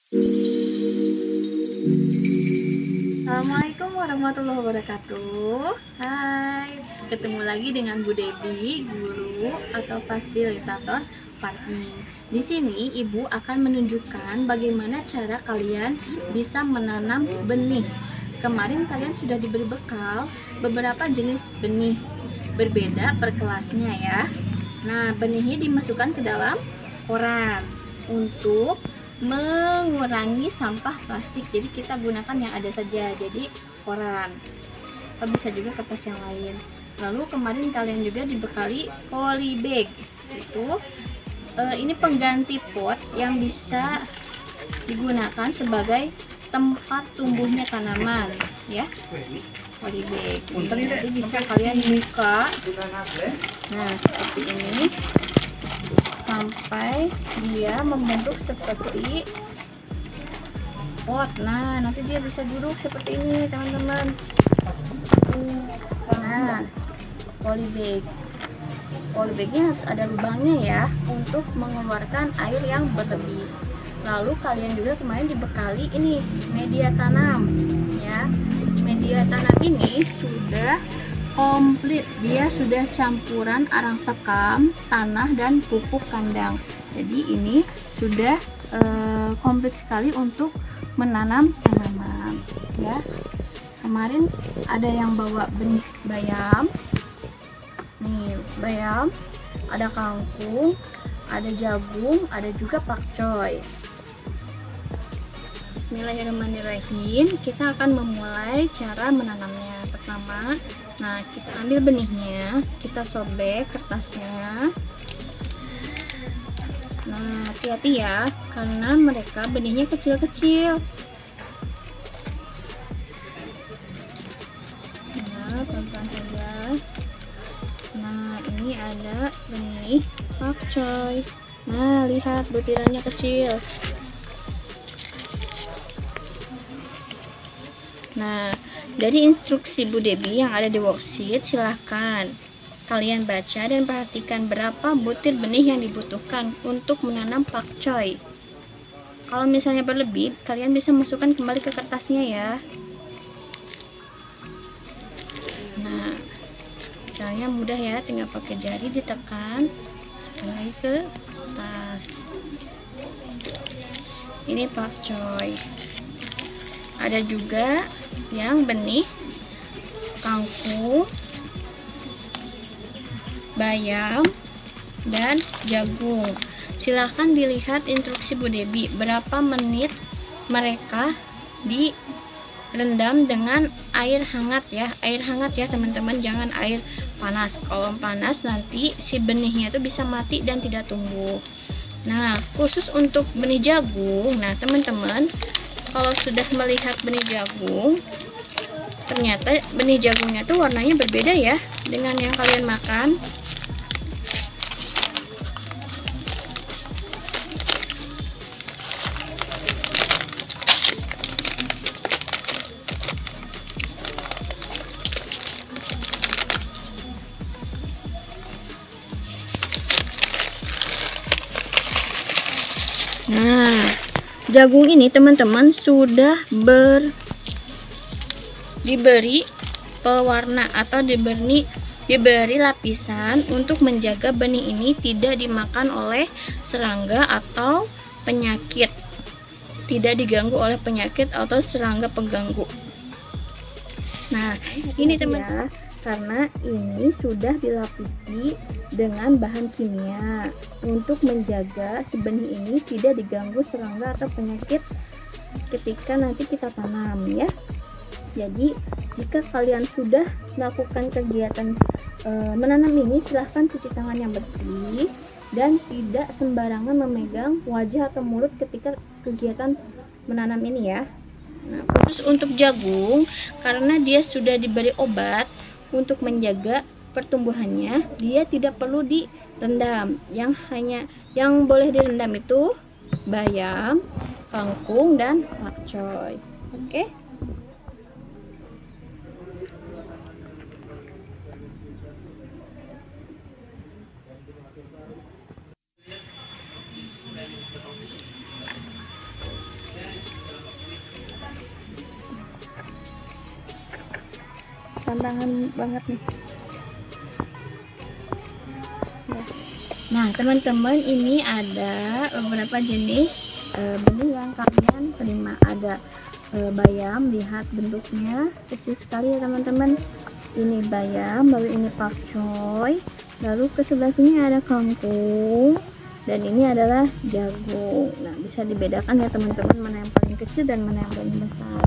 Assalamualaikum warahmatullahi wabarakatuh. Hai, ketemu lagi dengan Bu Debi, guru atau fasilitator farming. Di sini Ibu akan menunjukkan bagaimana cara kalian bisa menanam benih. Kemarin kalian sudah diberi bekal beberapa jenis benih berbeda per kelasnya ya. Nah, benihnya dimasukkan ke dalam koran untuk mengurangi sampah plastik. Jadi kita gunakan yang ada saja, jadi koran atau bisa juga kertas yang lain. Lalu kemarin kalian juga dibekali polybag, itu ini pengganti pot yang bisa digunakan sebagai tempat tumbuhnya tanaman ya. Polybag nanti bisa kalian buka, nah seperti ini sampai dia membentuk seperti pot. Nah, nanti dia bisa duduk seperti ini, teman-teman. Nah, polybagnya harus ada lubangnya ya, untuk mengeluarkan air yang berlebih. Lalu kalian juga kemarin dibekali ini media tanam ya. Media tanam ini sudah komplit, dia sudah campuran arang sekam, tanah, dan pupuk kandang. Jadi ini sudah komplit sekali untuk menanam tanaman ya. Kemarin ada yang bawa benih bayam, nih bayam, ada kangkung, ada jagung, ada juga pakcoy. Bismillahirrahmanirrahim, kita akan memulai cara menanamnya. Pertama, nah kita ambil benihnya, kita sobek kertasnya. Nah, hati-hati ya, karena mereka benihnya kecil-kecil. Nah, pelan-pelan saja. Nah, ini ada benih pakcoy. Nah, lihat butirannya kecil. Nah, dari instruksi Bu Debi yang ada di worksheet, silahkan kalian baca dan perhatikan berapa butir benih yang dibutuhkan untuk menanam pakcoy. Kalau misalnya berlebih, kalian bisa masukkan kembali ke kertasnya ya. Nah, caranya mudah ya, tinggal pakai jari ditekan sekali ke atas. Ini pakcoy. Ada juga yang benih kangkung, bayam, dan jagung. Silahkan dilihat instruksi Bu Debi berapa menit mereka direndam dengan air hangat ya. Air hangat ya teman-teman, jangan air panas. Kalau panas nanti si benihnya itu bisa mati dan tidak tumbuh. Nah, khusus untuk benih jagung, nah teman-teman kalau sudah melihat benih jagung, ternyata benih jagungnya tuh warnanya berbeda ya dengan yang kalian makan. Nah, jagung ini teman-teman sudah diberi pewarna atau diberi lapisan untuk menjaga benih ini tidak dimakan oleh serangga atau penyakit, tidak diganggu oleh penyakit atau serangga pengganggu. Nah, ini teman-teman, karena ini sudah dilapisi dengan bahan kimia untuk menjaga si benih ini tidak diganggu serangga atau penyakit ketika nanti kita tanam ya. Jadi jika kalian sudah melakukan kegiatan menanam ini, silahkan cuci tangan yang bersih dan tidak sembarangan memegang wajah atau mulut ketika kegiatan menanam ini ya. Nah, khusus untuk jagung, karena dia sudah diberi obat untuk menjaga pertumbuhannya, dia tidak perlu direndam. Yang boleh direndam itu bayam, kangkung, dan pakcoy. Oke. tantangan banget nih. Nah teman-teman, ini ada beberapa jenis benih yang kalian terima. Ada bayam, lihat bentuknya kecil sekali ya teman-teman. Ini bayam, lalu ini pakcoy, lalu ke sebelah sini ada kangkung, dan ini adalah jagung. Nah bisa dibedakan ya teman-teman, mana yang paling kecil dan mana yang paling besar.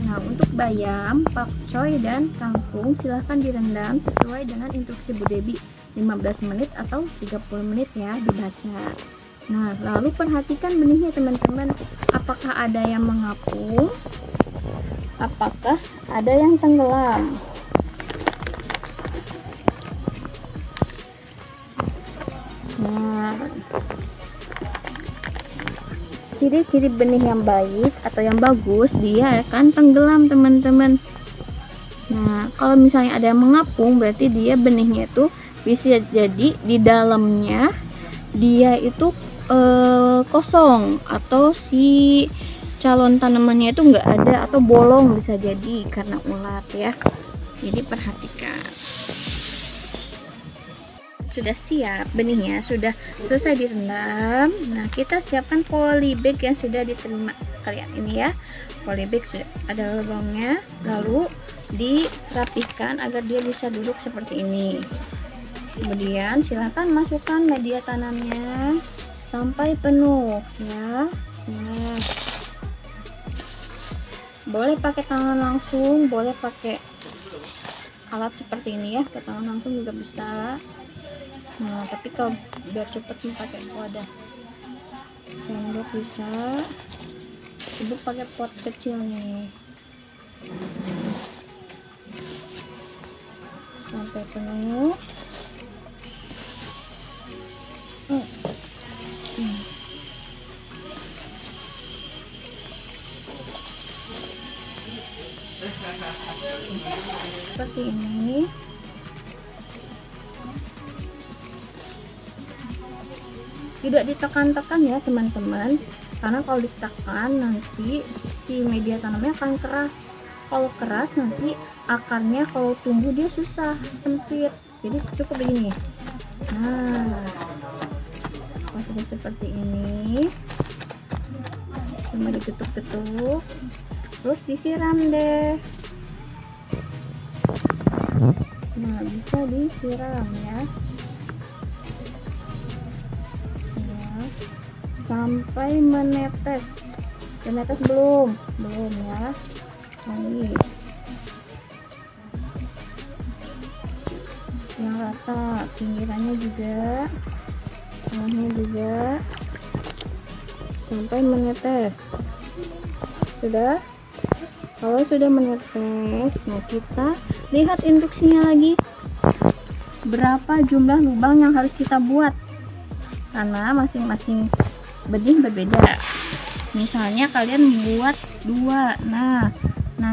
Nah untuk bayam, pakcoy, dan kangkung silahkan direndam sesuai dengan instruksi Bu Debi, 15 menit atau 30 menit ya dibaca. Nah lalu perhatikan benihnya teman-teman, apakah ada yang mengapung, apakah ada yang tenggelam. Nah, ciri-ciri benih yang baik atau yang bagus, dia akan tenggelam teman-teman. Nah kalau misalnya ada yang mengapung, berarti dia benihnya itu bisa jadi di dalamnya dia itu kosong, atau si calon tanamannya itu enggak ada, atau bolong, bisa jadi karena ulat ya. Jadi perhatikan. Sudah siap benihnya, sudah selesai direndam. Nah kita siapkan polybag yang sudah diterima kalian ini ya. Polybag sudah ada lubangnya, lalu dirapihkan agar dia bisa duduk seperti ini. Kemudian silahkan masukkan media tanamnya sampai penuh ya. Nah, boleh pakai tangan langsung, boleh pakai alat seperti ini ya, ke tangan langsung juga bisa. Nah tapi kalau biar cepet pakai wadah sendok bisa, ibu pakai pot kecil nih sampai penuh. Seperti ini. Tidak ditekan-tekan ya teman-teman, karena kalau ditekan nanti si media tanamnya akan keras. Kalau keras nanti akarnya kalau tumbuh dia susah, sempit. Jadi cukup begini. Nah kalau sudah seperti ini, cuma diketuk-ketuk, terus disiram deh. Nah bisa disiram ya, sampai menetes. Menetes belum ya. Ini yang rata, pinggirannya juga, tengahnya juga, sampai menetes. Sudah. Kalau sudah menetes, nah kita lihat instruksinya lagi, berapa jumlah lubang yang harus kita buat, karena masing-masing benih berbeda. Misalnya kalian buat 2. Nah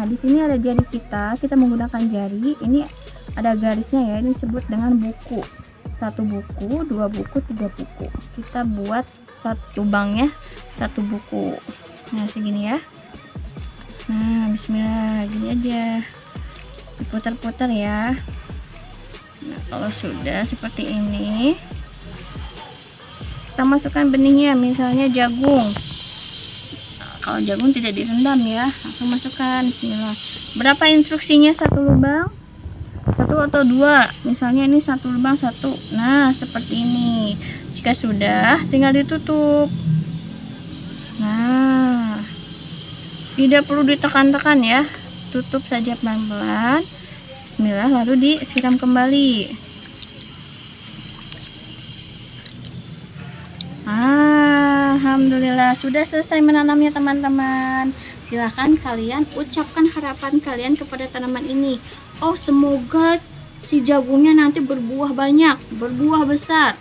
di sini ada jari kita menggunakan jari. Ini ada garisnya ya, ini disebut dengan buku. 1 buku, 2 buku, 3 buku. Kita buat 1 lubangnya 1 buku. Nah segini ya. Nah bismillah, gini aja, diputar-putar ya. Nah kalau sudah seperti ini, kita masukkan benihnya, misalnya jagung. Nah, kalau jagung tidak direndam ya, langsung masukkan. Bismillah. Berapa instruksinya? 1 lubang, 1 atau 2. Misalnya ini 1 lubang 1. Nah seperti ini. Jika sudah, tinggal ditutup. Nah tidak perlu ditekan-tekan ya, tutup saja pelan-pelan. Bismillah, lalu disiram kembali. Alhamdulillah sudah selesai menanamnya teman-teman. Silahkan kalian ucapkan harapan kalian kepada tanaman ini. Oh semoga si jagungnya nanti berbuah banyak, berbuah besar,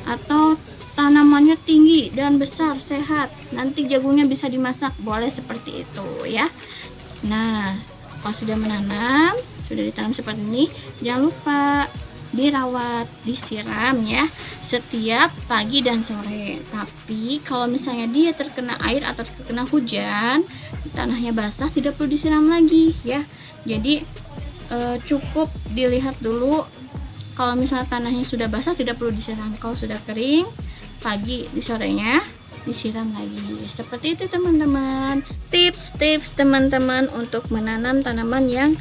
atau tanamannya tinggi dan besar, sehat, nanti jagungnya bisa dimasak, boleh seperti itu ya. Nah kalau sudah menanam, sudah ditanam seperti ini, jangan lupa dirawat, disiram ya setiap pagi dan sore. Tapi kalau misalnya dia terkena air atau terkena hujan, tanahnya basah, tidak perlu disiram lagi ya. Jadi cukup dilihat dulu. Kalau misalnya tanahnya sudah basah tidak perlu disiram. Kalau sudah kering, pagi di sorenya disiram lagi. Seperti itu teman-teman. Tips-tips teman-teman untuk menanam tanaman yang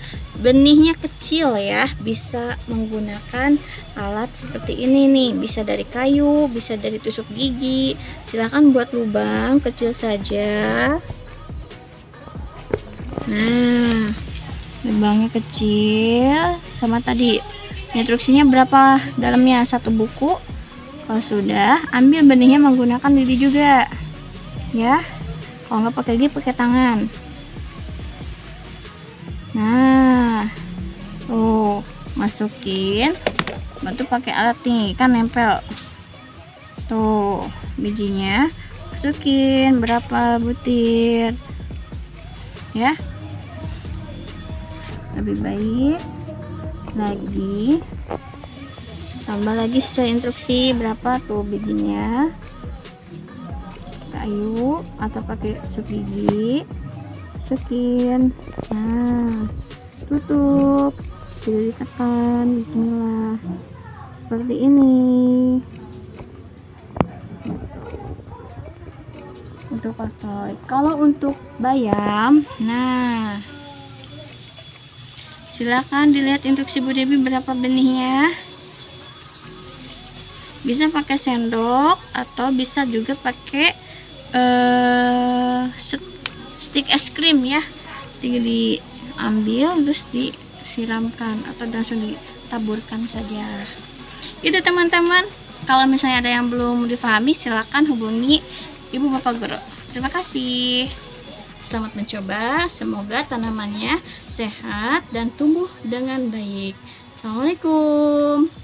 benihnya kecil ya. Bisa menggunakan alat seperti ini nih. Bisa dari kayu, bisa dari tusuk gigi. Silahkan buat lubang kecil saja. Nah, lubangnya kecil sama tadi instruksinya berapa dalamnya, 1 buku. Kalau sudah, ambil benihnya menggunakan lidi juga ya. Kalau nggak pakai lidi, pakai tangan. Nah, tuh masukin, bantu pakai alat nih, kan nempel tuh bijinya. Masukin berapa butir ya, lebih baik lagi, tambah lagi sesuai instruksi berapa tuh bijinya, kayu atau pakai tusuk gigi, masukin. Nah, tutup, tidak ditekan. Bismillah, seperti ini untuk kortoy. Kalau untuk bayam, nah silakan dilihat instruksi Bu Debi berapa benihnya. Bisa pakai sendok atau bisa juga pakai stik es krim ya. Tinggal diambil terus disiramkan atau langsung ditaburkan saja. Itu teman-teman. Kalau misalnya ada yang belum difahami, silakan hubungi Ibu Bapak Guru. Terima kasih. Selamat mencoba, semoga tanamannya sehat dan tumbuh dengan baik. Assalamualaikum.